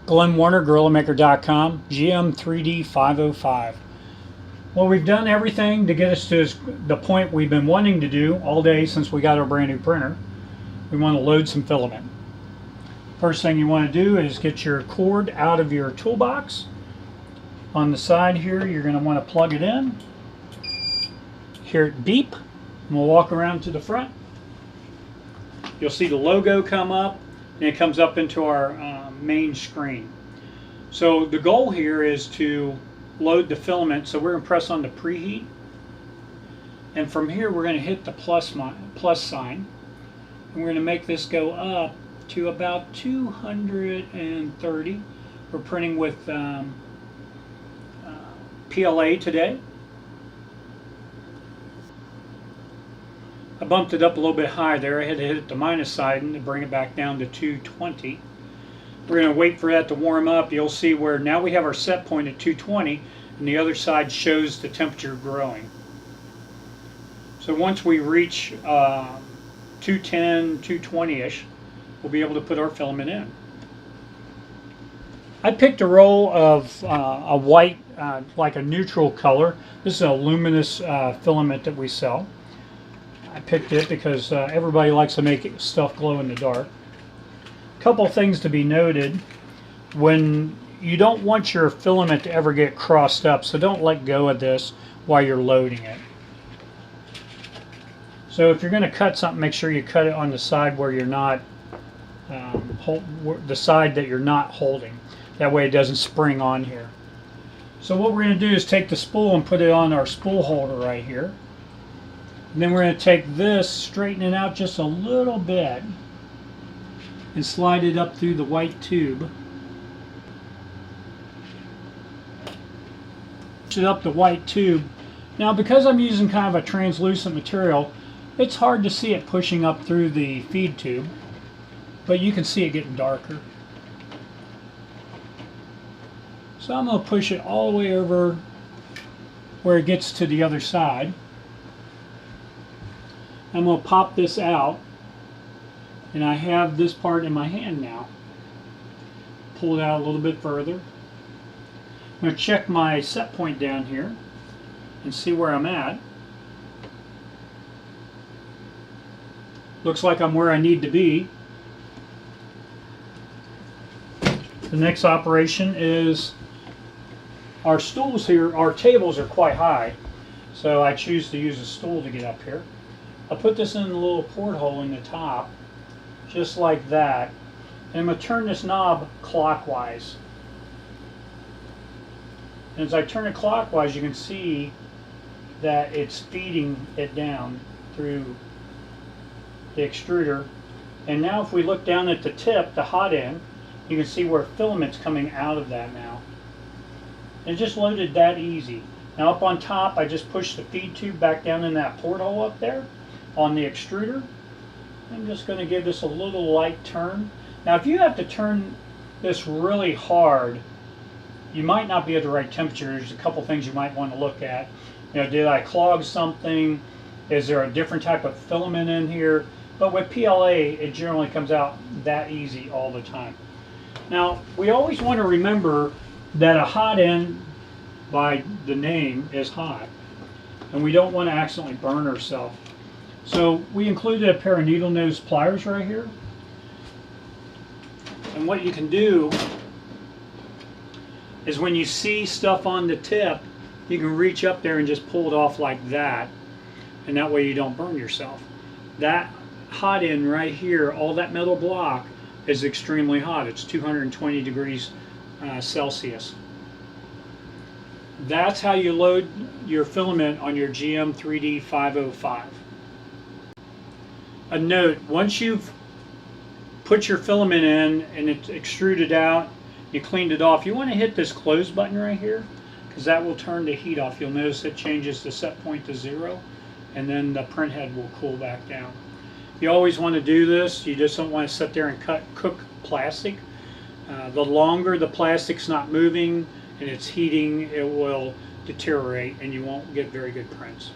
Glenn Warner, GorillaMaker.com, GM3D505. Well, we've done everything to get us to the point we've been wanting to do all day since we got our brand new printer. We want to load some filament. First thing you want to do is get your cord out of your toolbox. On the side here, you're going to want to plug it in. Hear it beep, and we'll walk around to the front. You'll see the logo come up, and it comes up into our main screen. So the goal here is to load the filament, so we're going to press on the preheat, and from here we're going to hit the plus sign, and we're going to make this go up to about 230. We're printing with PLA today. I bumped it up a little bit high there. I had to hit the minus side and to bring it back down to 220. We're going to wait for that to warm up. You'll see where now we have our set point at 220 and the other side shows the temperature growing. So once we reach 210, 220-ish, we'll be able to put our filament in. I picked a roll of a white, like a neutral color. This is a luminous filament that we sell. I picked it because everybody likes to make stuff glow in the dark. A couple things to be noted: when you don't want your filament to ever get crossed up, so don't let go of this while you're loading it. So if you're going to cut something, make sure you cut it on the side where you're not the side that you're not holding. That way it doesn't spring on here. So what we're going to do is take the spool and put it on our spool holder right here. And then we're going to take this, straighten it out just a little bit, and slide it up through the white tube. Push it up the white tube. Now, because I'm using kind of a translucent material, it's hard to see it pushing up through the feed tube, but you can see it getting darker. So I'm going to push it all the way over where it gets to the other side. I'm going to pop this out, and I have this part in my hand now. Pull it out a little bit further. I'm going to check my set point down here and see where I'm at. Looks like I'm where I need to be. The next operation is our stools here. Our tables are quite high, so I choose to use a stool to get up here. I'll put this in a little porthole in the top, just like that. And I'm going to turn this knob clockwise. And as I turn it clockwise, you can see that it's feeding it down through the extruder. And now if we look down at the tip, the hot end, you can see where filament's coming out of that now. And it just loaded that easy. Now up on top, I just pushed the feed tube back down in that porthole up there on the extruder. I'm just going to give this a little light turn. Now if you have to turn this really hard, you might not be at the right temperature. There's a couple things you might want to look at. You know, did I clog something? Is there a different type of filament in here? But with PLA, it generally comes out that easy all the time. Now, we always want to remember that a hot end, by the name, is hot. And we don't want to accidentally burn ourselves. So we included a pair of needle nose pliers right here. And what you can do is when you see stuff on the tip, you can reach up there and just pull it off like that. And that way you don't burn yourself. That hot end right here, all that metal block, is extremely hot. It's 220 degrees Celsius. That's how you load your filament on your GM3D505. A note: once you've put your filament in and it's extruded out, you cleaned it off, you want to hit this close button right here, because that will turn the heat off. You'll notice it changes the set point to 0, and then the print head will cool back down. You always want to do this. You just don't want to sit there and cook plastic. The longer the plastic's not moving and it's heating, it will deteriorate and you won't get very good prints.